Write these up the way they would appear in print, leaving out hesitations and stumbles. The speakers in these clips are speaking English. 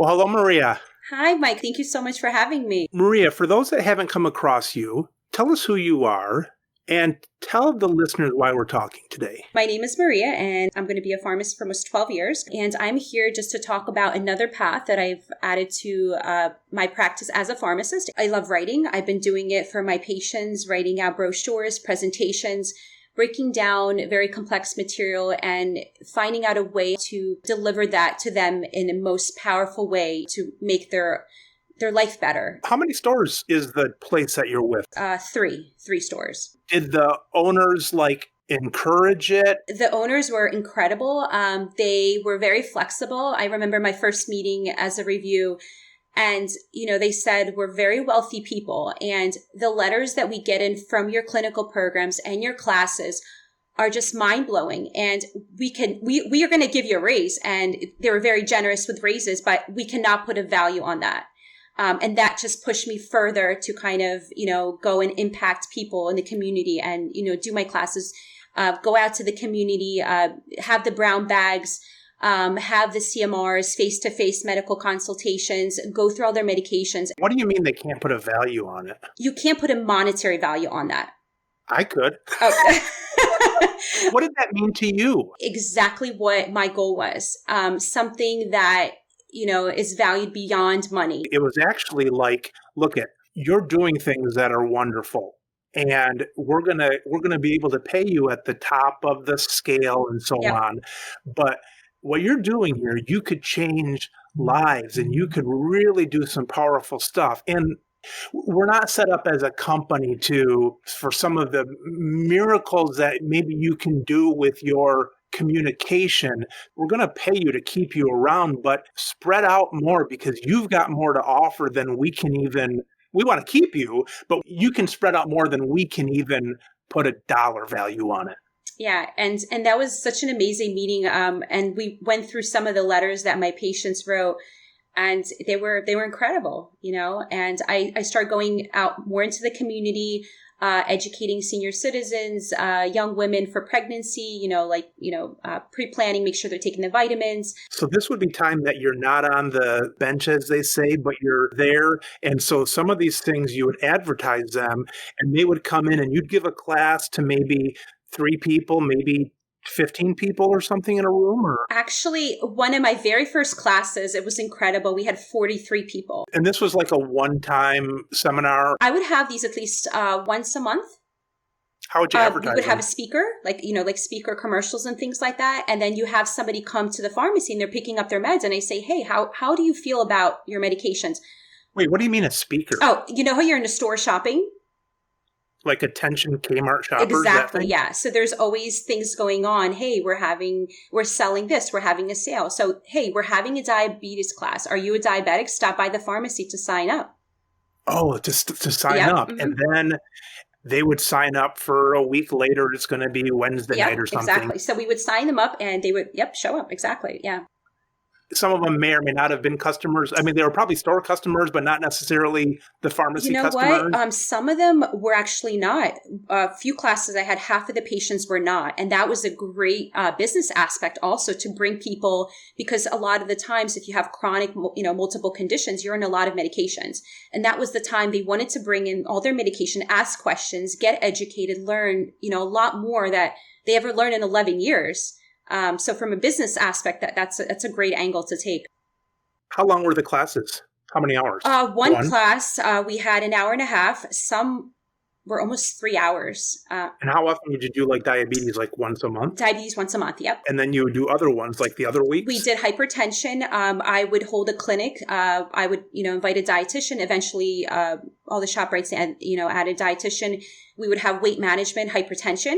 Well, hello, Maria. Hi, Mike. Thank you so much for having me. Maria, for those that haven't come across you, tell us who you are and tell the listeners why we're talking today. My name is Maria, and I'm going to be a pharmacist for almost 12 years. And I'm here just to talk about another path that I've added to my practice as a pharmacist. I love writing. I've been doing it for my patients, writing out brochures, presentations, breaking down very complex material and finding out a way to deliver that to them in the most powerful way to make their life better. How many stores is the place that you're with? Three stores. Did the owners encourage it? The owners were incredible. They were very flexible. I remember my first meeting as a review. And, they said, we're very wealthy people. And the letters that we get in from your clinical programs and your classes are just mind blowing. And we are going to give you a raise. And they were very generous with raises, but we cannot put a value on that. And that just pushed me further to kind of, go and impact people in the community and, do my classes, go out to the community, have the brown bags, have the CMRs, face-to-face medical consultations, go through all their medications. What do you mean they can't put a value on it? You can't put a monetary value on that. I could. Oh. What did that mean to you? Exactly what my goal was. Something that, is valued beyond money. It was actually look you're doing things that are wonderful. And we're gonna be able to pay you at the top of the scale and so on. But what you're doing here, you could change lives and you could really do some powerful stuff. And we're not set up as a company for some of the miracles that maybe you can do with your communication. We're going to pay you to keep you around, but spread out more because you've got more to offer than we want to keep you, but you can spread out more than we can even put a dollar value on it. Yeah. And that was such an amazing meeting. And we went through some of the letters that my patients wrote and they were incredible, and I started going out more into the community, educating senior citizens, young women for pregnancy, pre-planning, make sure they're taking the vitamins. So this would be time that you're not on the bench, as they say, but you're there. And so some of these things you would advertise them and they would come in and you'd give a class to maybe 3 people, maybe 15 people or something in a room? Or actually, one of my very first classes, it was incredible. We had 43 people. And this was like a one-time seminar? I would have these at least once a month. How would you advertise You would have them? a speaker, like speaker commercials and things like that. And then you have somebody come to the pharmacy and they're picking up their meds. And I say, hey, how do you feel about your medications? Wait, what do you mean a speaker? Oh, you know how you're in a store shopping? Like attention Kmart shoppers? Exactly, yeah. So there's always things going on. Hey, we're selling this. We're having a sale. So, hey, we're having a diabetes class. Are you a diabetic? Stop by the pharmacy to sign up. Oh, to sign up. Mm-hmm. And then they would sign up for a week later. It's going to be Wednesday night or something. Exactly. So we would sign them up and they would, show up. Exactly. Yeah. Some of them may or may not have been customers. I mean, they were probably store customers, but not necessarily the pharmacy customers. What? Some of them were actually not. A few classes I had, half of the patients were not. And that was a great business aspect also to bring people, because a lot of the times if you have chronic, multiple conditions, you're on a lot of medications. And that was the time they wanted to bring in all their medication, ask questions, get educated, learn, a lot more that they ever learned in 11 years. So from a business aspect, that's a great angle to take. How long were the classes? How many hours? One class, we had an hour and a half. Some were almost 3 hours. And how often did you do diabetes, once a month? Diabetes once a month, yep. And then you would do other ones the other weeks? We did hypertension. I would hold a clinic. I would, invite a dietitian. Eventually, all the ShopRites added dietitian. We would have weight management, hypertension.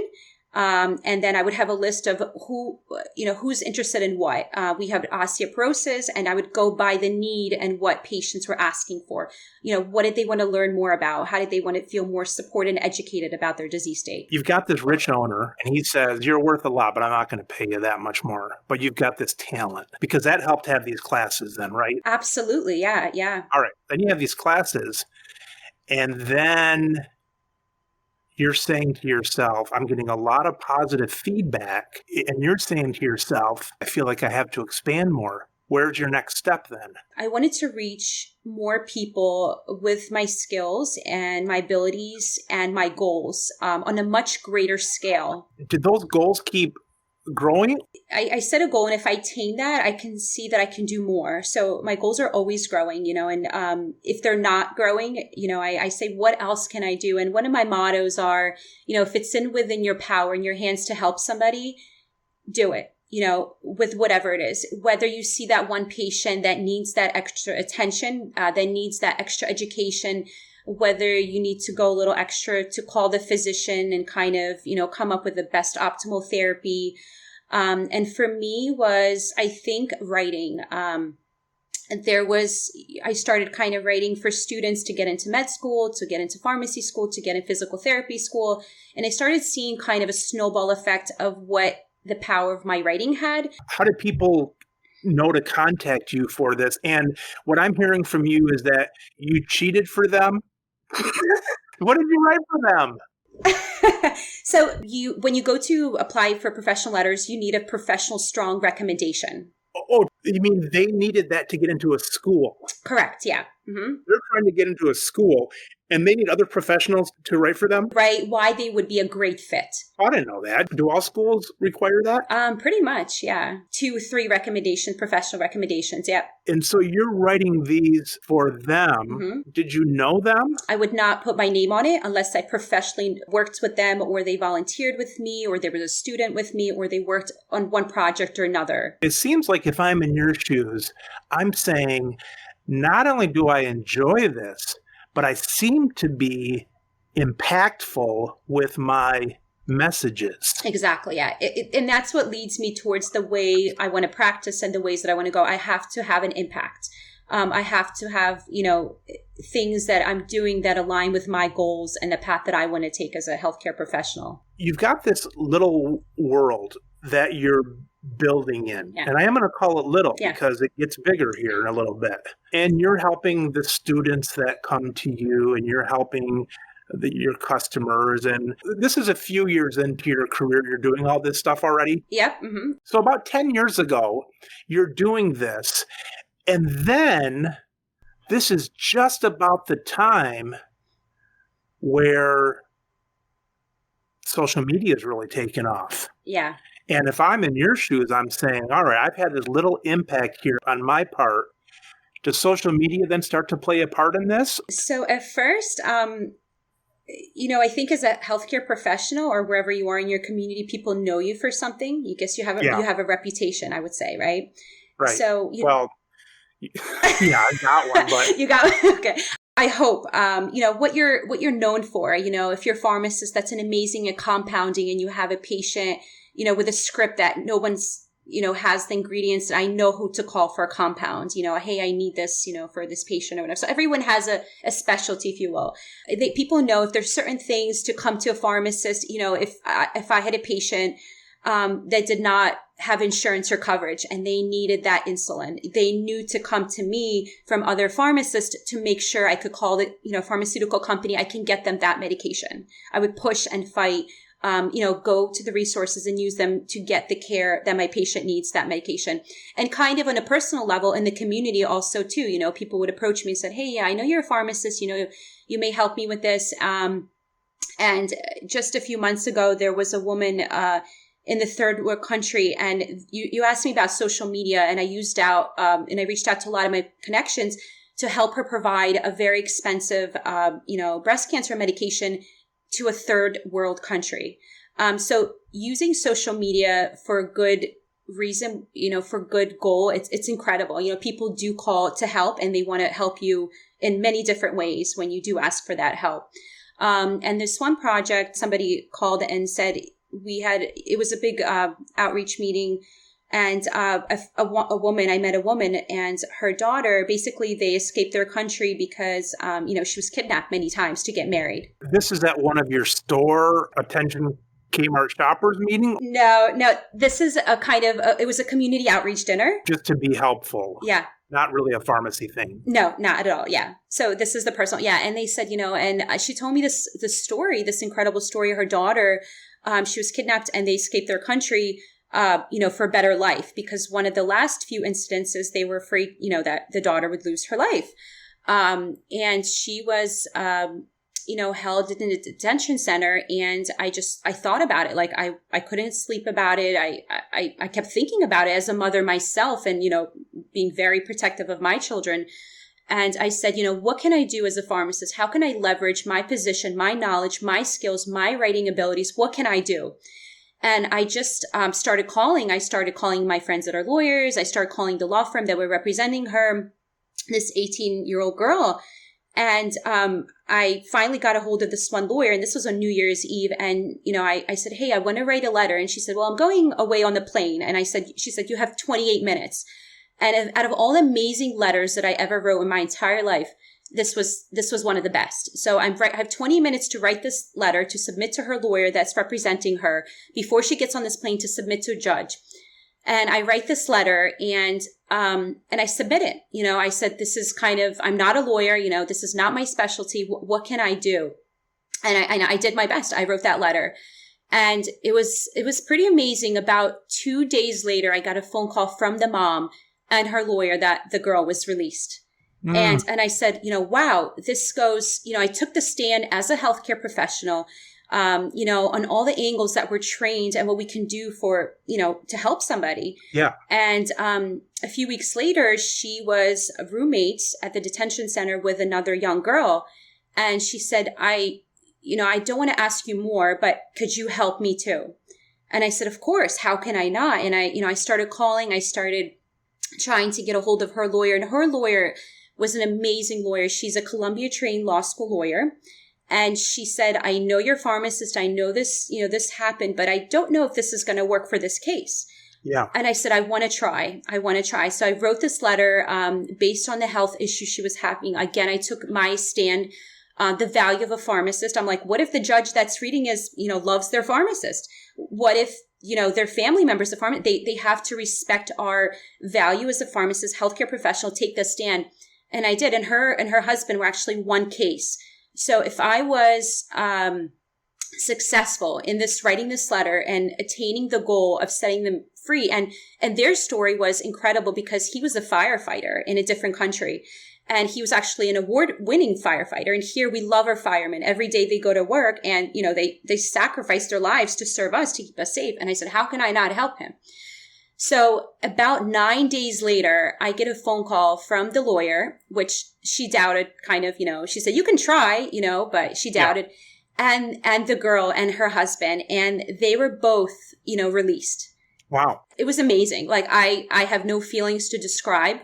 And then I would have a list of who's interested in what. We have osteoporosis, and I would go by the need and what patients were asking for. What did they want to learn more about? How did they want to feel more supported and educated about their disease state? You've got this rich owner, and he says, you're worth a lot, but I'm not going to pay you that much more. But you've got this talent, because that helped have these classes then, right? Absolutely. Yeah. Yeah. All right. Then you have these classes, and then you're saying to yourself, I'm getting a lot of positive feedback, and you're saying to yourself, I feel like I have to expand more. Where's your next step then? I wanted to reach more people with my skills and my abilities and my goals on a much greater scale. Did those goals keep growing? I set a goal, and if I attain that, I can see that I can do more. So my goals are always growing, and if they're not growing, I say, what else can I do? And one of my mottos are, if it's within your power in your hands to help somebody, do it. With whatever it is, whether you see that one patient that needs that extra attention, that needs that extra education, whether you need to go a little extra to call the physician and kind of, come up with the best optimal therapy. And for me was, I think, writing. I started kind of writing for students to get into med school, to get into pharmacy school, to get in physical therapy school. And I started seeing kind of a snowball effect of what the power of my writing had. How did people know to contact you for this? And what I'm hearing from you is that you cheated for them. What did you write for them? So when you go to apply for professional letters, you need a professional, strong recommendation. Oh, you mean they needed that to get into a school? Correct. Yeah. Mm-hmm. They're trying to get into a school and they need other professionals to write for them? Right. Why they would be a great fit. I didn't know that. Do all schools require that? Pretty much. Yeah. 2-3 recommendations, professional recommendations. Yep. And so you're writing these for them. Mm-hmm. Did you know them? I would not put my name on it unless I professionally worked with them, or they volunteered with me, or there was a student with me, or they worked on one project or another. It seems like if I'm in your shoes, I'm saying, not only do I enjoy this, but I seem to be impactful with my messages. Exactly. Yeah. And that's what leads me towards the way I want to practice and the ways that I want to go. I have to have an impact. I have to have, things that I'm doing that align with my goals and the path that I want to take as a healthcare professional. You've got this little world that you're building in. Yeah. And I am going to call it little because it gets bigger here in a little bit. And you're helping the students that come to you, and you're helping your customers. And this is a few years into your career. You're doing all this stuff already. Yep. Mm-hmm. So about 10 years ago, you're doing this. And then this is just about the time where social media is really taken off. Yeah. And if I'm in your shoes, I'm saying, all right, I've had this little impact here on my part. Does social media then start to play a part in this? So at first, I think as a healthcare professional or wherever you are in your community, people know you for something. You have a reputation, I would say, right? Right. So, I got one, but you got one. Okay. I hope, what you're known for, if you're a pharmacist, that's an amazing at compounding, and you have a patient, with a script that no one's, has the ingredients, and I know who to call for a compound, hey, I need this, for this patient or whatever. So everyone has a specialty, if you will. People know if there's certain things to come to a pharmacist, if I had a patient, that did not have insurance or coverage and they needed that insulin, they knew to come to me from other pharmacists to make sure I could call the, pharmaceutical company. I can get them that medication. I would push and fight, go to the resources and use them to get the care that my patient needs, that medication. And kind of on a personal level in the community also too, people would approach me and said, hey, yeah, I know you're a pharmacist, you may help me with this. And just a few months ago, there was a woman, in the third world country. And you asked me about social media, and I reached out to a lot of my connections to help her provide a very expensive, breast cancer medication to a third world country. So using social media for a good reason, for good goal, it's incredible. People do call to help, and they want to help you in many different ways when you do ask for that help. And this one project, somebody called and said, it was a big outreach meeting, and I met a woman and her daughter, basically they escaped their country because, she was kidnapped many times to get married. This is at one of your store attention Kmart shoppers meeting? No, this is a kind of, it was a community outreach dinner. Just to be helpful. Yeah. Not really a pharmacy thing. No, not at all. Yeah. So this is the personal. Yeah. And they said, and she told me this incredible story. Her daughter, she was kidnapped and they escaped their country. for a better life, because one of the last few instances, they were afraid, that the daughter would lose her life. And she was, held in a detention center. And I thought about it. Like I couldn't sleep about it. I kept thinking about it as a mother myself and, being very protective of my children. And I said, what can I do as a pharmacist? How can I leverage my position, my knowledge, my skills, my writing abilities? What can I do? And I just started calling. I started calling my friends that are lawyers. I started calling the law firm that were representing her, this 18-year-old girl. And I finally got a hold of this one lawyer, and this was on New Year's Eve. And, I said, hey, I want to write a letter. And she said, well, I'm going away on the plane. And she said, you have 28 minutes. And out of all the amazing letters that I ever wrote in my entire life, this was one of the best. So I have 20 minutes to write this letter to submit to her lawyer that's representing her before she gets on this plane to submit to a judge. And I write this letter and I submit it. I said, this is I'm not a lawyer. This is not my specialty. What can I do? And I did my best. I wrote that letter. And it was pretty amazing. About 2 days later, I got a phone call from the mom and her lawyer that the girl was released. And I said, wow, this goes, I took the stand as a healthcare professional, on all the angles that we're trained and what we can do for, to help somebody. Yeah. And a few weeks later, she was roommates at the detention center with another young girl. And she said, I don't want to ask you more, but could you help me too? And I said, of course, how can I not? And I started calling, I started trying to get a hold of her lawyer, and her lawyer was an amazing lawyer. She's a Columbia trained law school lawyer. And she said, I know you're a pharmacist. I know this, this happened, but I don't know if this is going to work for this case. Yeah. And I said, I want to try. So I wrote this letter, based on the health issue she was having. Again, I took my stand, the value of a pharmacist. I'm like, what if the judge that's reading loves their pharmacist? What if, their family members, the pharmacist, they have to respect our value as a pharmacist, healthcare professional, take the stand. And I did. And her husband were actually one case. So if I was successful in writing this letter and attaining the goal of setting them free, and their story was incredible because he was a firefighter in a different country. And he was actually an award-winning firefighter. And here we love our firemen. Every day they go to work and, they sacrifice their lives to serve us, to keep us safe. And I said, how can I not help him? So about 9 days later, I get a phone call from the lawyer, which she doubted she said, you can try, but she doubted. Yeah. And the girl and her husband, and they were both, released. Wow. It was amazing. Like I have no feelings to describe,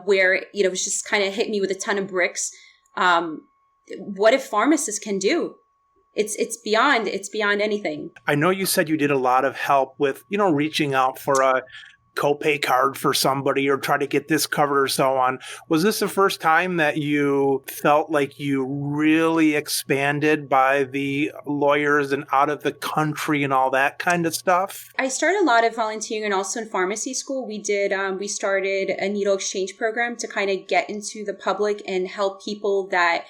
where, it was just kind of hit me with a ton of bricks. What if pharmacists can do? It's beyond anything. I know you said you did a lot of help with, reaching out for a copay card for somebody or try to get this covered or so on. Was this the first time that you felt like you really expanded by the lawyers and out of the country and all that kind of stuff? I started a lot of volunteering, and also in pharmacy school, we started a needle exchange program to kind of get into the public and help people that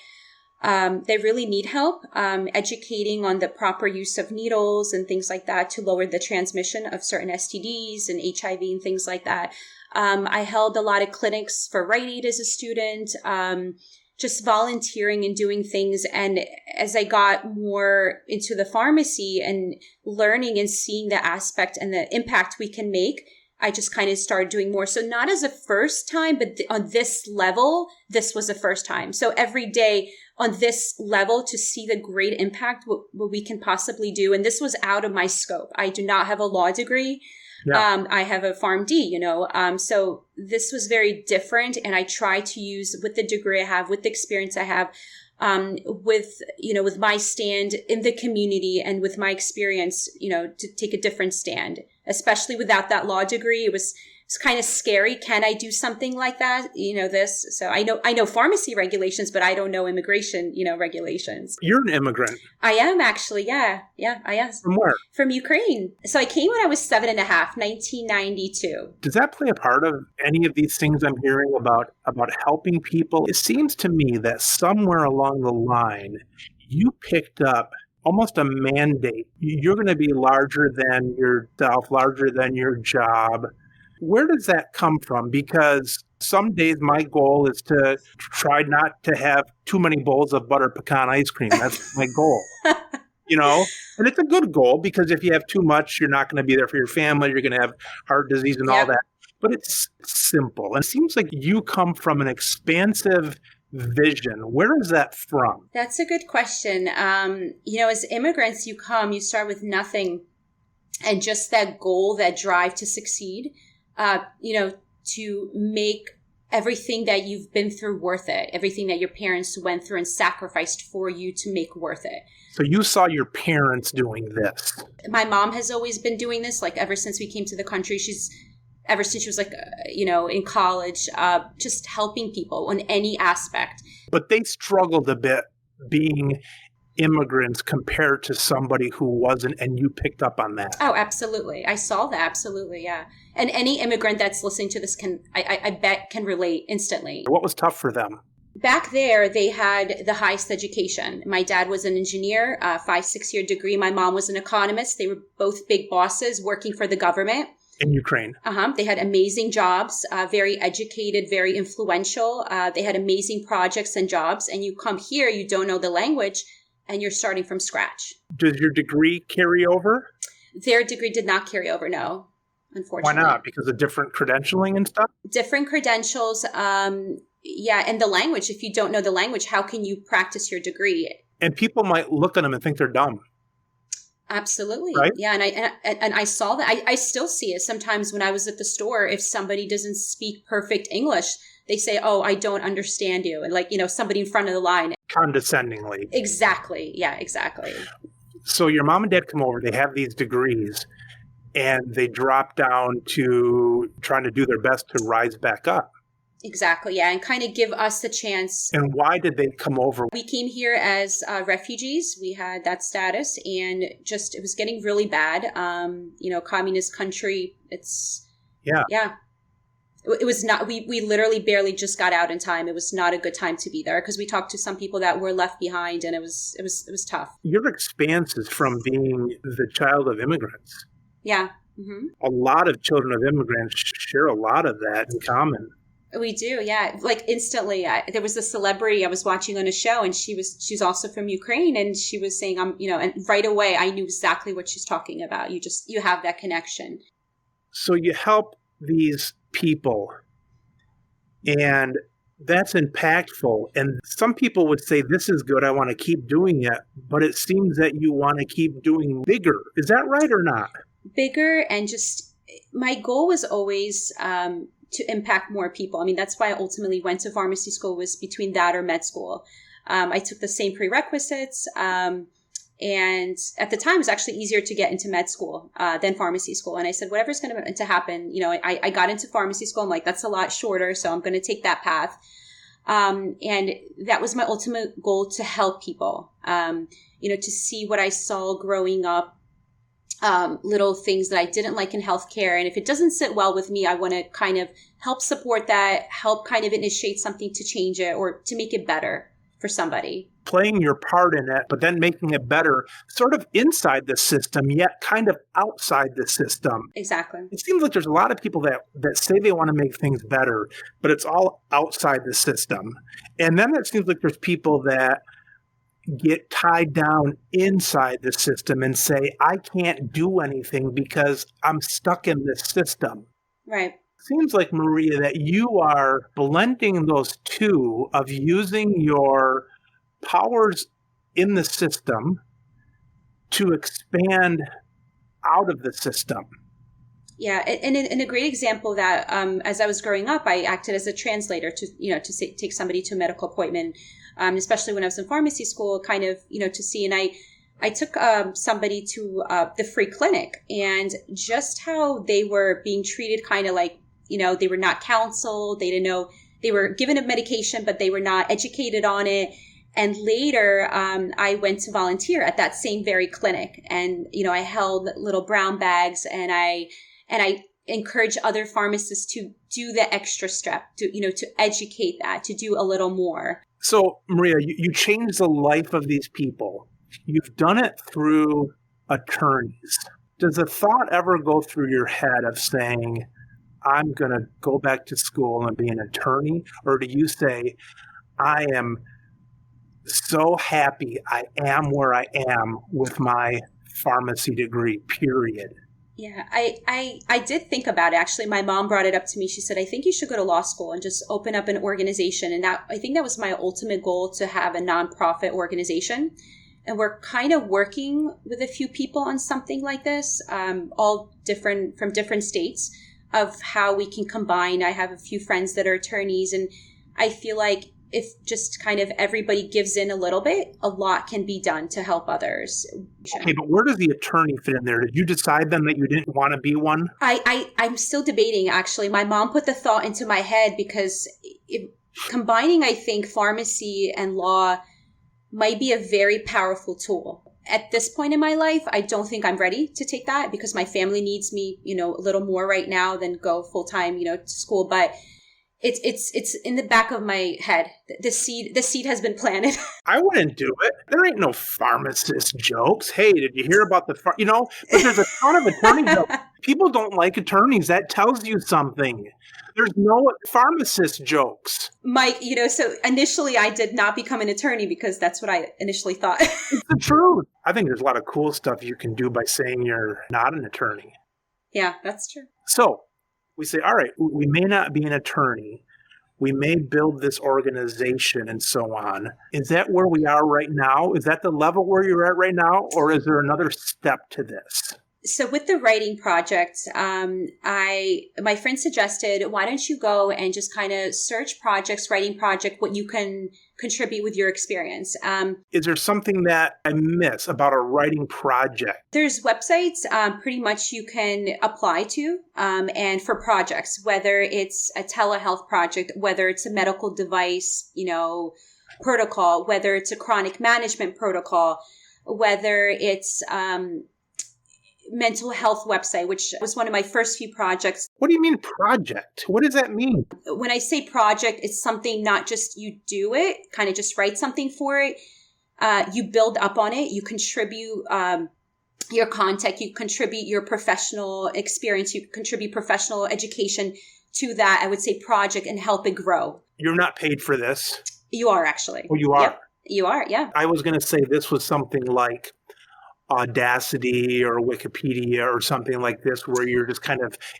they really need help, educating on the proper use of needles and things like that to lower the transmission of certain STDs and HIV and things like that. I held a lot of clinics for Rite Aid as a student, just volunteering and doing things. And as I got more into the pharmacy and learning and seeing the aspect and the impact we can make, I just kind of started doing more. So not as a first time, but on this level, this was the first time. So every day on this level to see the great impact, what we can possibly do. And this was out of my scope. I do not have a law degree. Yeah. I have a PharmD, so this was very different. And I try to use with the degree I have, with the experience I have, with my stand in the community and with my experience, to take a different stand, especially without that law degree. It's kind of scary. Can I do something like that? This. So I know pharmacy regulations, but I don't know immigration, regulations. You're an immigrant. I am actually. Yeah, I am. From where? From Ukraine. So I came when I was 7.5, 1992. Does that play a part of any of these things I'm hearing about helping people? It seems to me that somewhere along the line, you picked up almost a mandate. You're going to be larger than yourself, larger than your job. Where does that come from? Because some days my goal is to try not to have too many bowls of butter pecan ice cream. That's my goal. And it's a good goal, because if you have too much, you're not going to be there for your family. You're going to have heart disease and all that. But it's simple. And it seems like you come from an expansive vision. Where is that from? That's a good question. As immigrants, you start with nothing, and just that goal, that drive to succeed, to make everything that you've been through worth it, everything that your parents went through and sacrificed for you to make worth it. So you saw your parents doing this. My mom has always been doing this, like ever since we came to the country. Ever since she was in college, just helping people on any aspect. But they struggled a bit being immigrants compared to somebody who wasn't, and you picked up on that. Oh, absolutely. I saw that. Absolutely. Yeah. And any immigrant that's listening to this I bet can relate instantly. What was tough for them? Back there, they had the highest education. My dad was an engineer, 5-6 year degree. My mom was an economist. They were both big bosses working for the government. In Ukraine. They had amazing jobs, very educated, very influential. They had amazing projects and jobs. And you come here, you don't know the language, and you're starting from scratch. Does your degree carry over? Their degree did not carry over, no, unfortunately. Why not? Because of different credentialing and stuff? Different credentials, and the language. If you don't know the language, how can you practice your degree? And people might look at them and think they're dumb. Absolutely. Right? Yeah. And I saw that. I still see it sometimes when I was at the store. If somebody doesn't speak perfect English, they say, "Oh, I don't understand you." And somebody in front of the line. Condescendingly. Exactly. Yeah, exactly. So your mom and dad come over, they have these degrees, and they drop down to trying to do their best to rise back up. Exactly. Yeah. And kind of give us the chance. And why did they come over? We came here as refugees. We had that status, and it was getting really bad. Communist country. Yeah. It was not, we literally barely just got out in time. It was not a good time to be there, because we talked to some people that were left behind, and it was tough. Your expanse is from being the child of immigrants. Yeah. Mm-hmm. A lot of children of immigrants share a lot of that in common. We do, yeah. Like instantly, there was a celebrity I was watching on a show, and she's also from Ukraine, and she was saying, and right away I knew exactly what she's talking about. You have that connection. So you help these people, and that's impactful. And some people would say, this is good, I want to keep doing it, but it seems that you want to keep doing bigger. Is that right or not? Bigger, and just my goal was always to impact more people. I mean, that's why I ultimately went to pharmacy school, was between that or med school. I took the same prerequisites. And at the time, it was actually easier to get into med school than pharmacy school. And I said, whatever's going to happen, I got into pharmacy school. I'm like, that's a lot shorter, so I'm going to take that path. And that was my ultimate goal, to help people, to see what I saw growing up, little things that I didn't like in healthcare. And if it doesn't sit well with me, I want to kind of help support that, help kind of initiate something to change it or to make it better for somebody. Playing your part in it, but then making it better, sort of inside the system, yet kind of outside the system. Exactly. It seems like there's a lot of people that say they want to make things better, but it's all outside the system. And then it seems like there's people that get tied down inside the system and say, I can't do anything because I'm stuck in this system. Right. Seems like, Maria, that you are blending those two of using your powers in the system to expand out of the system. Yeah, and a great example of that, as I was growing up, I acted as a translator to take somebody to a medical appointment, especially when I was in pharmacy school, kind of, to see. And I took somebody to the free clinic, and just how they were being treated, kind of like, they were not counseled. They didn't know, they were given a medication, but they were not educated on it. And later, I went to volunteer at that same very clinic, and, I held little brown bags, and I encourage other pharmacists to do the extra step, to educate that, to do a little more. So, Maria, you changed the life of these people. You've done it through attorneys. Does a thought ever go through your head of saying, I'm going to go back to school and be an attorney? Or do you say, I am so happy I am where I am with my pharmacy degree, period? Yeah, I did think about it. Actually, my mom brought it up to me. She said, I think you should go to law school and just open up an organization. And that, I think that was my ultimate goal, to have a nonprofit organization. And we're kind of working with a few people on something like this, all different from different states, of how we can combine. I have a few friends that are attorneys, and I feel like if just kind of everybody gives in a little bit, a lot can be done to help others. Okay, but where does the attorney fit in there? Did you decide then that you didn't want to be one? I'm still debating, actually. My mom put the thought into my head because combining, I think, pharmacy and law might be a very powerful tool. At this point in my life, I don't think I'm ready to take that because my family needs me, a little more right now than go full time, to school. But it's in the back of my head. The seed has been planted. I wouldn't do it. There ain't no pharmacist jokes. Hey, did you hear about but there's a ton of attorney jokes. People don't like attorneys. That tells you something. There's no pharmacist jokes. Mike, so initially I did not become an attorney because that's what I initially thought. It's the truth. I think there's a lot of cool stuff you can do by saying you're not an attorney. Yeah, that's true. So we say, all right, we may not be an attorney. We may build this organization and so on. Is that where we are right now? Is that the level where you're at right now? Or is there another step to this? So with the writing project, my friend suggested, why don't you go and just kind of search projects, writing project, what you can contribute with your experience. Is there something that I miss about a writing project? There's websites pretty much you can apply to and for projects, whether it's a telehealth project, whether it's a medical device, protocol, whether it's a chronic management protocol, whether it's mental health website, which was one of my first few projects. What do you mean project? What does that mean? When I say project, it's something not just you do it, kind of just write something for it. You build up on it. You contribute your content. You contribute your professional experience. You contribute professional education to that, I would say, project, and help it grow. You're not paid for this? You are, actually. Oh, you are? Yep, you are, yeah. I was going to say this was something like Audacity or Wikipedia or something like this, where you're just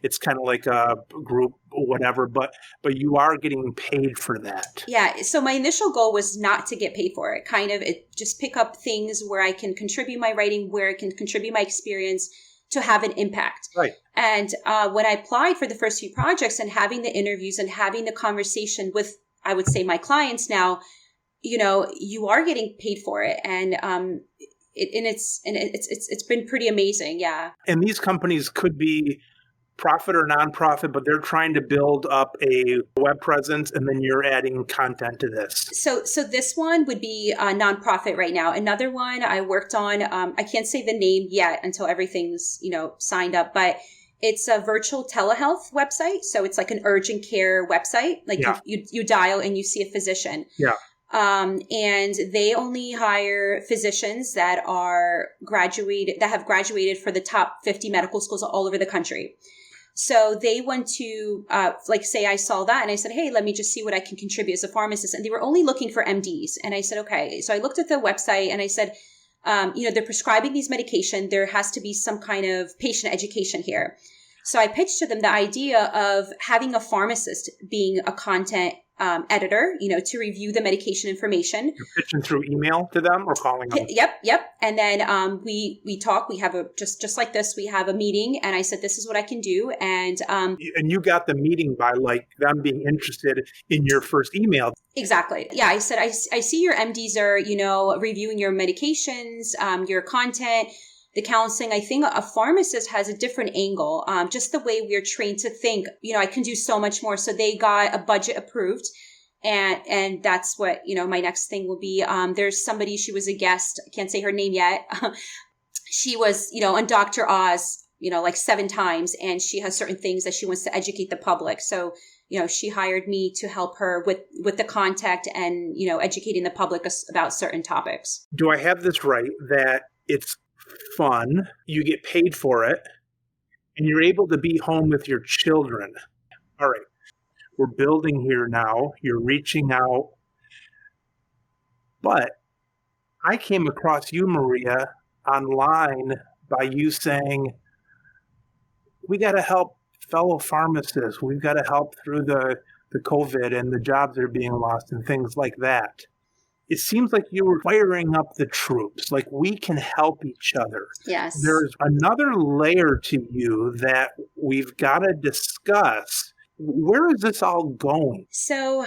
it's kind of like a group or whatever, but you are getting paid for that. Yeah. So my initial goal was not to get paid for it. Just pick up things where I can contribute my writing, where I can contribute my experience to have an impact. Right. And when I applied for the first few projects and having the interviews and having the conversation with, I would say, my clients now, you are getting paid for it. And, it's been pretty amazing. Yeah. And these companies could be profit or nonprofit, but they're trying to build up a web presence, and then you're adding content to this. So this one would be a nonprofit right now. Another one I worked on, I can't say the name yet until everything's, signed up, but it's a virtual telehealth website. So it's like an urgent care website. Like you dial and you see a physician. Yeah. And they only hire physicians that have graduated for the top 50 medical schools all over the country. So they went to, say I saw that and I said, hey, let me just see what I can contribute as a pharmacist. And they were only looking for MDs. And I said, okay. So I looked at the website and I said, they're prescribing these medication. There has to be some kind of patient education here. So I pitched to them the idea of having a pharmacist being a content editor, to review the medication information. You're pitching through email to them or calling them? Yep. And then we talk. We have just like this. We have a meeting, and I said, "This is what I can do." And you got the meeting by them being interested in your first email. Exactly. Yeah, I said, I see your MDs are reviewing your medications, your content. The counseling, I think a pharmacist has a different angle. Just the way we're trained to think, I can do so much more. So they got a budget approved. And that's what, my next thing will be. There's somebody, she was a guest. I can't say her name yet. She was, on Dr. Oz, 7 times. And she has certain things that she wants to educate the public. So, she hired me to help her with the contact and, educating the public about certain topics. Do I have this right that it's fun, you get paid for it, and you're able to be home with your children? All right, we're building here now. You're reaching out. But I came across you, Maria, online by you saying, we got to help fellow pharmacists. We've got to help through the COVID and the jobs that are being lost and things like that. It seems like you were firing up the troops, like we can help each other. Yes. There's another layer to you that we've got to discuss. Where is this all going? So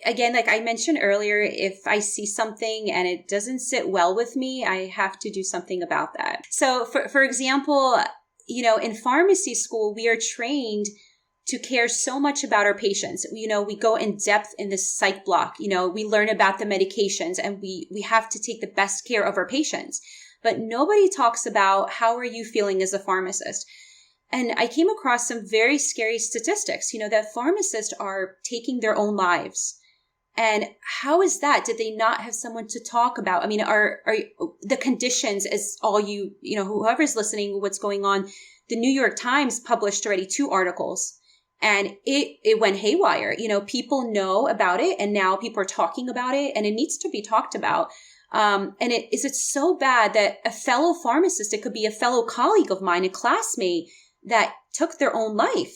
again, like I mentioned earlier, if I see something and it doesn't sit well with me, I have to do something about that. So for example, in pharmacy school, we are trained to care so much about our patients. We go in depth in this psych block. We learn about the medications and we have to take the best care of our patients. But nobody talks about how are you feeling as a pharmacist. And I came across some very scary statistics, that pharmacists are taking their own lives. And how is that? Did they not have someone to talk about? I mean, are the conditions, as all whoever's listening, what's going on? The New York Times published already 2 articles and it went haywire. People know about it and now people are talking about it and it needs to be talked about. And it's so bad that a fellow pharmacist, it could be a fellow colleague of mine, a classmate that took their own life.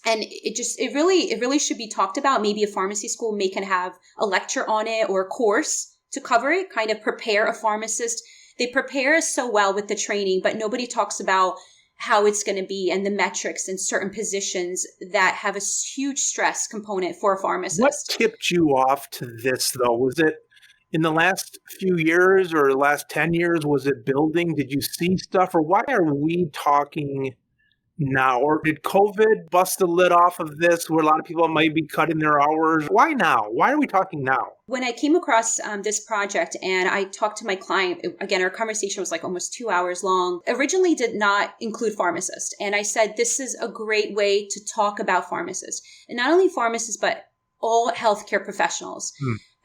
And it really should be talked about. Maybe a pharmacy school can have a lecture on it or a course to cover it, kind of prepare a pharmacist. They prepare us so well with the training, but nobody talks about how it's going to be and the metrics in certain positions that have a huge stress component for a pharmacist. What tipped you off to this, though? Was it in the last few years or the last 10 years? Was it building? Did you see stuff? Or why are we talking now? Or did COVID bust the lid off of this where a lot of people might be cutting their hours? Why now? Why are we talking now? When I came across this project and I talked to my client, again, our conversation was like almost 2 hours long, originally did not include pharmacists. And I said, this is a great way to talk about pharmacists. And not only pharmacists, but all healthcare professionals.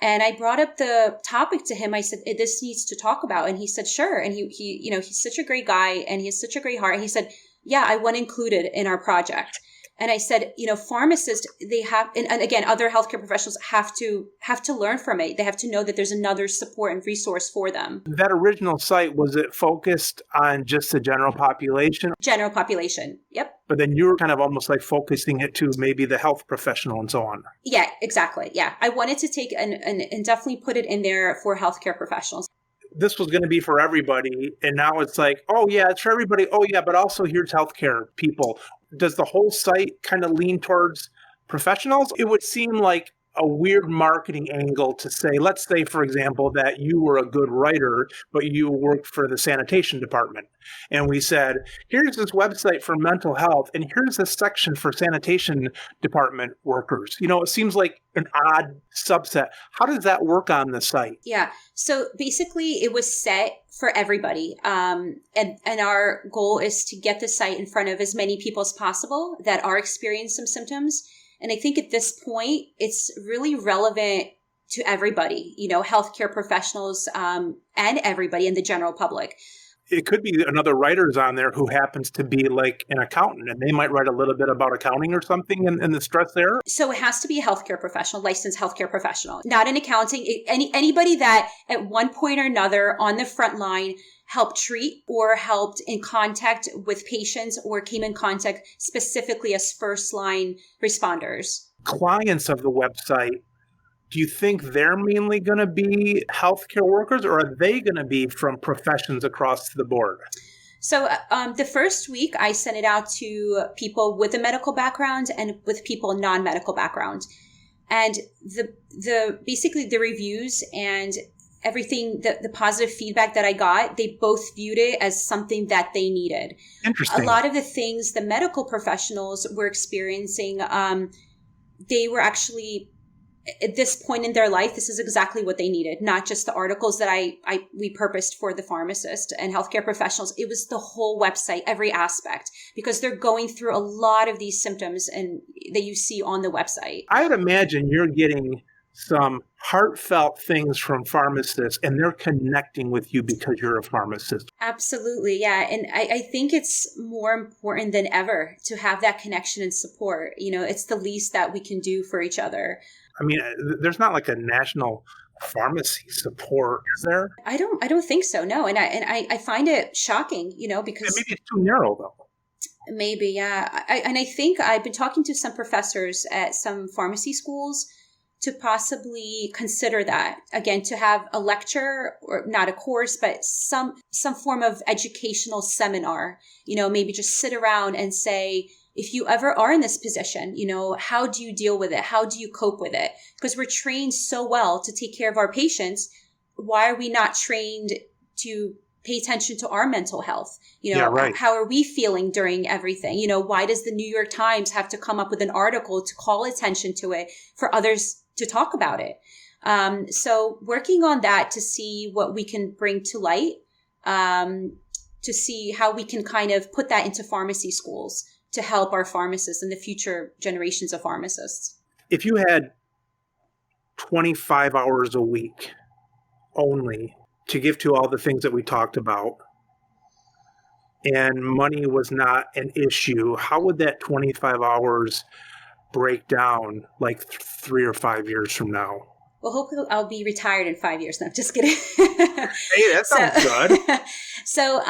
And I brought up the topic to him. I said, this needs to talk about. And he said, sure. And he he's such a great guy and he has such a great heart. And he said, yeah, I want included in our project. And I said, pharmacists, they have, and again, other healthcare professionals have to learn from it. They have to know that there's another support and resource for them. That original site, was it focused on just the general population? General population. Yep. But then you were kind of almost like focusing it to maybe the health professional and so on. Yeah, exactly. Yeah. I wanted to take and definitely put it in there for healthcare professionals. This was going to be for everybody. And now it's like, oh, yeah, it's for everybody. Oh, yeah, but also here's healthcare people. Does the whole site kind of lean towards professionals? It would seem like a weird marketing angle to say, let's say, for example, that you were a good writer, but you worked for the sanitation department. And we said, here's this website for mental health, and here's this section for sanitation department workers. It seems like an odd subset. How does that work on the site? Yeah. So basically it was set for everybody. And our goal is to get the site in front of as many people as possible that are experiencing some symptoms. And I think at this point, it's really relevant to everybody, healthcare professionals, and everybody in the general public. It could be another writer's on there who happens to be like an accountant, and they might write a little bit about accounting or something and the stress there. So it has to be a healthcare professional, licensed healthcare professional, not in accounting. Anybody that at one point or another on the front line helped treat or helped in contact with patients or came in contact specifically as first line responders. Clients of the website, do you think they're mainly going to be healthcare workers, or are they going to be from professions across the board? So the first week, I sent it out to people with a medical background and with people non-medical background. And the basically the reviews and everything, the positive feedback that I got, they both viewed it as something that they needed. Interesting. A lot of the things the medical professionals were experiencing, they were actually at this point in their life, this is exactly what they needed, not just the articles that we purposed for the pharmacist and healthcare professionals. It was the whole website, every aspect, because they're going through a lot of these symptoms and that you see on the website. I would imagine you're getting some heartfelt things from pharmacists and they're connecting with you because you're a pharmacist. Absolutely. Yeah. And I think it's more important than ever to have that connection and support. It's the least that we can do for each other. I mean, there's not like a national pharmacy support, is there? I don't think so. No. And I find it shocking, because maybe it's too narrow though. Maybe. Yeah. I think I've been talking to some professors at some pharmacy schools to possibly consider that, again, to have a lecture, or not a course, but some form of educational seminar, maybe just sit around and say, if you ever are in this position, how do you deal with it? How do you cope with it? Because we're trained so well to take care of our patients. Why are we not trained to pay attention to our mental health? Yeah, right. How are we feeling during everything? Why does the New York Times have to come up with an article to call attention to it for others to talk about it? So working on that to see what we can bring to light, to see how we can kind of put that into pharmacy schools to help our pharmacists and the future generations of pharmacists. If you had 25 hours a week only to give to all the things that we talked about, and money was not an issue, how would that 25 hours break down like 3 or 5 years from now? Well, hopefully I'll be retired in 5 years. No, just kidding. Hey, that sounds good. So,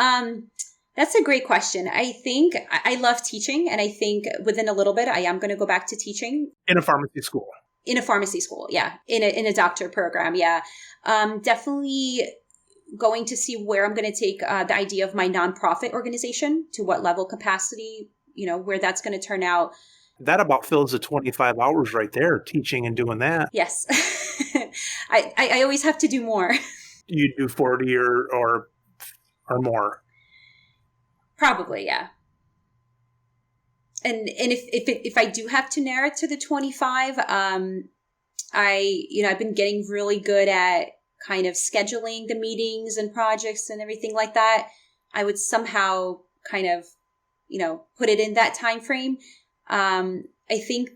that's a great question. I think I love teaching, and I think within a little bit, I am going to go back to teaching. In a pharmacy school. In a pharmacy school, yeah. In a doctor program, yeah. Definitely going to see where I'm going to take the idea of my nonprofit organization, to what level capacity, where that's going to turn out. That about fills the 25 hours right there, teaching and doing that. Yes. I always have to do more. You do 40 or more. Probably, yeah. And if I do have to narrow it to the 25, I've been getting really good at kind of scheduling the meetings and projects and everything like that. I would somehow kind of, put it in that time frame. I think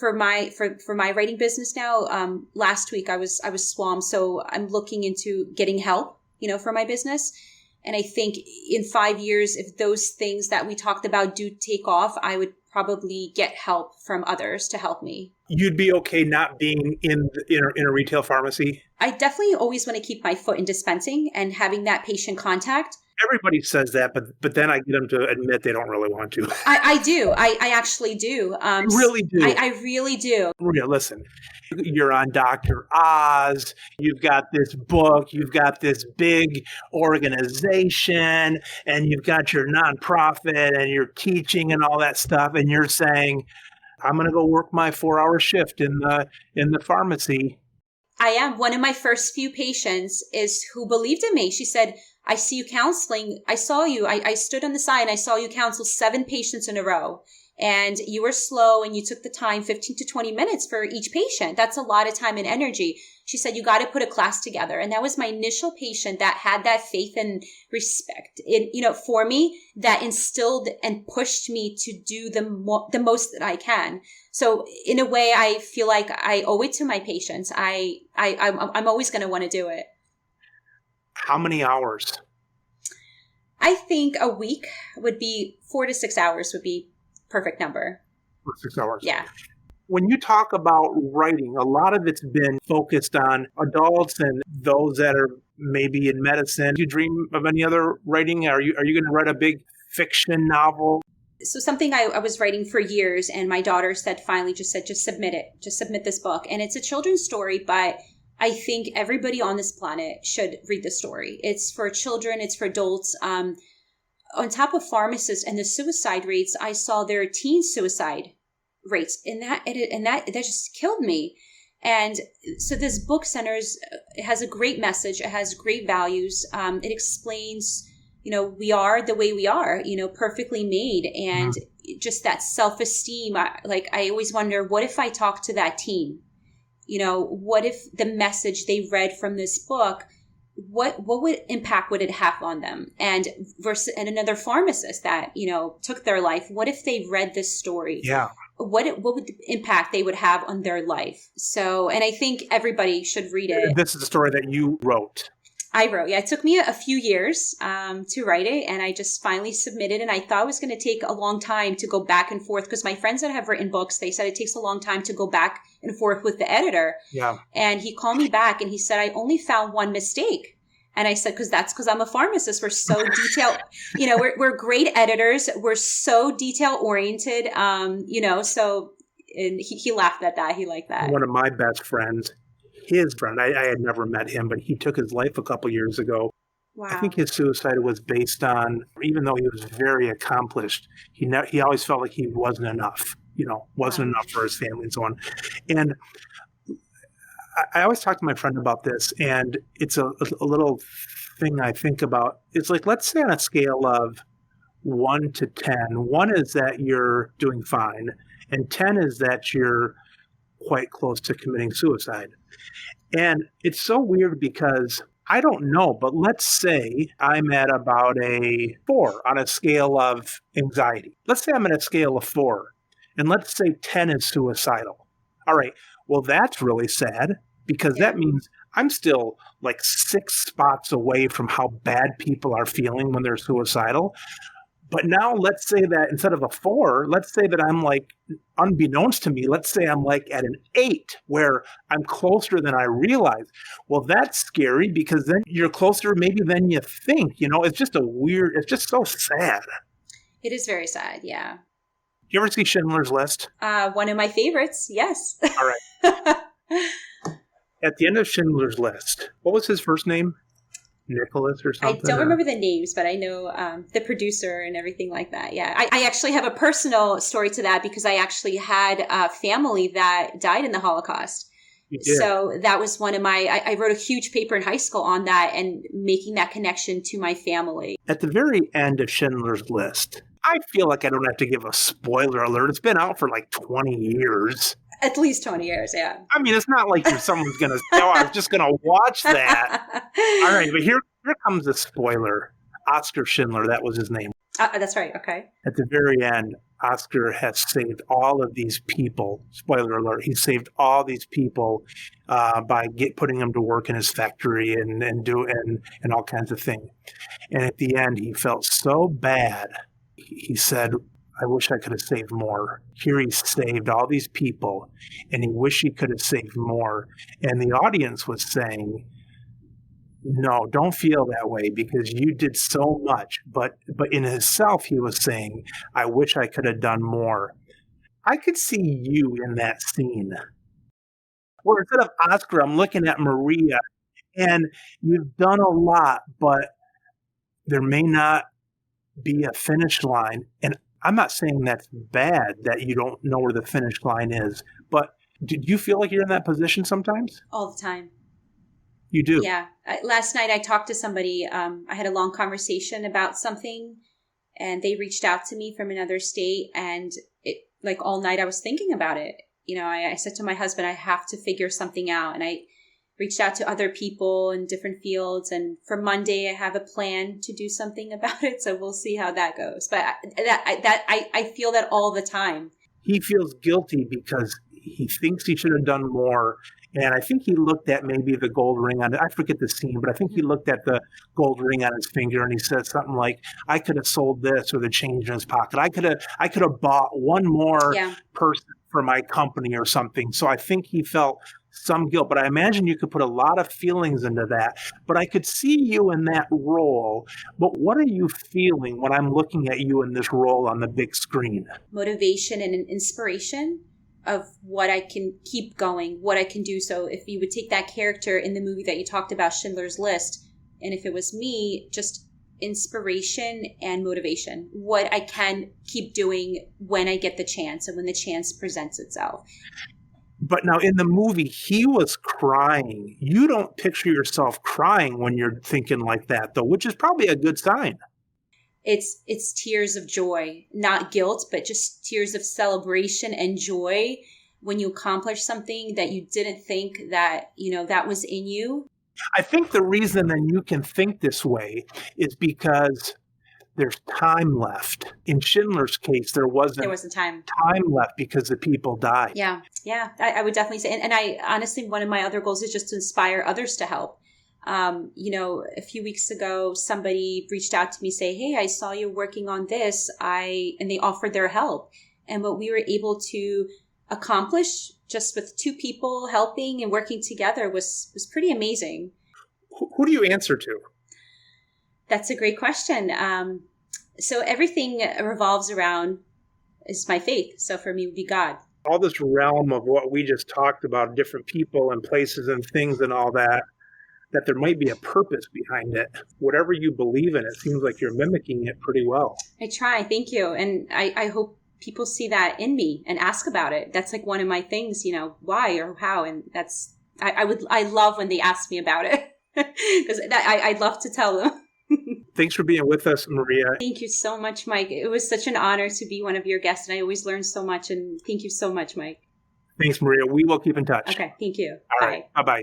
for my writing business now, last week I was swamped, so I'm looking into getting help, for my business. And I think in 5 years, if those things that we talked about do take off, I would probably get help from others to help me. You'd be okay not being in a retail pharmacy? I definitely always want to keep my foot in dispensing and having that patient contact. Everybody says that, but then I get them to admit they don't really want to. I do. I actually do. You really do? I really do. Yeah, listen, you're on Dr. Oz. You've got this book. You've got this big organization. And you've got your nonprofit and you're teaching and all that stuff. And you're saying, I'm going to go work my 4-hour shift in the pharmacy. I am. One of my first few patients is who believed in me. She said, I see you counseling. I saw you. I stood on the side and I saw you counsel 7 patients in a row. And you were slow and you took the time, 15 to 20 minutes for each patient. That's a lot of time and energy. She said, you got to put a class together. And that was my initial patient that had that faith and respect for me, that instilled and pushed me to do the most that I can. So in a way, I feel like I owe it to my patients. I'm always going to want to do it. How many hours? I think a week would be 4 to 6 hours would be perfect number. 4 to 6 hours. Yeah. When you talk about writing, a lot of it's been focused on adults and those that are maybe in medicine. Do you dream of any other writing? Are you going to write a big fiction novel? So something I was writing for years, and my daughter finally just submit it. Just submit this book. And it's a children's story, but I think everybody on this planet should read the story. It's for children. It's for adults. On top of pharmacists and the suicide rates, I saw their teen suicide rates, and that just killed me. And so this book it has a great message. It has great values. It explains, we are the way we are, perfectly made. And just that self-esteem. I always wonder, what if I talk to that teen what if the message they read from this book, what would impact would it have on them? And another pharmacist that, took their life, what if they read this story? Yeah. What would the impact they would have on their life? So, and I think everybody should read it. This is a story that you wrote. I wrote. Yeah, it took me a few years to write it, and I just finally submitted. And I thought it was going to take a long time to go back and forth, because my friends that have written books, they said it takes a long time to go back and forth with the editor. Yeah. And he called me back and he said, I only found one mistake. And I said, because I'm a pharmacist. We're so detailed. We're great editors. We're so detail oriented. So, and he laughed at that. He liked that. One of my best friends, his friend, I had never met him, but he took his life a couple years ago. Wow. I think his suicide was based on, even though he was very accomplished, he always felt like he wasn't enough, wasn't enough for his family and so on. And I always talk to my friend about this, and it's a little thing I think about. It's like, let's say on a scale of 1 to 10, 1 is that you're doing fine, and 10 is that you're quite close to committing suicide. And it's so weird because I don't know, but let's say I'm at about a 4 on a scale of anxiety. Let's say I'm at a scale of 4, and let's say 10 is suicidal. All right, well, that's really sad, because that means I'm still like 6 spots away from how bad people are feeling when they're suicidal. But now let's say that instead of a 4, let's say that I'm like, unbeknownst to me, let's say I'm like at an 8, where I'm closer than I realize. Well, that's scary, because then you're closer maybe than you think. It's just it's just so sad. It is very sad, yeah. You ever see Schindler's List? One of my favorites, yes. All right. At the end of Schindler's List, what was his first name? Nicholas or something? I don't remember the names, but I know the producer and everything like that. Yeah, I actually have a personal story to that, because I actually had a family that died in the Holocaust. So that was one of I wrote a huge paper in high school on that, and making that connection to my family. At the very end of Schindler's List, I feel like I don't have to give a spoiler alert. It's been out for like 20 years. At least 20 years, yeah. I mean, it's not like someone's going to say, I was just going to watch that. All right, but here comes a spoiler. Oscar Schindler, that was his name. That's right, okay. At the very end, Oscar has saved all of these people. Spoiler alert, he saved all these people by putting them to work in his factory and all kinds of things. And at the end, he felt so bad. He said, I wish I could have saved more. Here he saved all these people, and he wished he could have saved more. And the audience was saying, no, don't feel that way, because you did so much. But in himself, he was saying, I wish I could have done more. I could see you in that scene. Where instead of Oscar, I'm looking at Maria, and you've done a lot, but there may not be a finish line. And I'm not saying that's bad that you don't know where the finish line is, but did you feel like you're in that position sometimes? All the time. You do? Yeah. Last night I talked to somebody. I had a long conversation about something, and they reached out to me from another state, and all night I was thinking about it. I said to my husband, I have to figure something out. And I reached out to other people in different fields. And for Monday, I have a plan to do something about it. So we'll see how that goes. But I feel that all the time. He feels guilty because he thinks he should have done more. And I think he looked at maybe the gold ring on it. I forget the scene, but I think he looked at the gold ring on his finger and he said something like, I could have sold this, or the change in his pocket. I could have bought one more person for my company or something. So I think he felt some guilt, but I imagine you could put a lot of feelings into that. But I could see you in that role. But what are you feeling when I'm looking at you in this role on the big screen? Motivation and an inspiration of what I can keep going, what I can do. So if you would take that character in the movie that you talked about, Schindler's List, and if it was me, just inspiration and motivation, what I can keep doing when I get the chance and when the chance presents itself. But now in the movie, he was crying. You don't picture yourself crying when you're thinking like that, though, which is probably a good sign. It's tears of joy, not guilt, but just tears of celebration and joy when you accomplish something that you didn't think that, that was in you. I think the reason that you can think this way is because there's time left. In Schindler's case, there wasn't time left because the people died. Yeah. I would definitely say, and I honestly, one of my other goals is just to inspire others to help. A few weeks ago, somebody reached out to me, say, "Hey, I saw you working on this." And they offered their help. And what we were able to accomplish just with two people helping and working together was pretty amazing. Who do you answer to? That's a great question. So everything revolves around is my faith. So for me, it would be God. All this realm of what we just talked about, different people and places and things and all that there might be a purpose behind it. Whatever you believe in, it seems like you're mimicking it pretty well. I try. Thank you. And I hope people see that in me and ask about it. That's like one of my things, why or how. And that's, I love when they ask me about it because I'd love to tell them. Thanks for being with us, Maria. Thank you so much, Mike. It was such an honor to be one of your guests, and I always learn so much. And thank you so much, Mike. Thanks, Maria. We will keep in touch. Okay. Thank you. All Bye. Right. Bye-bye.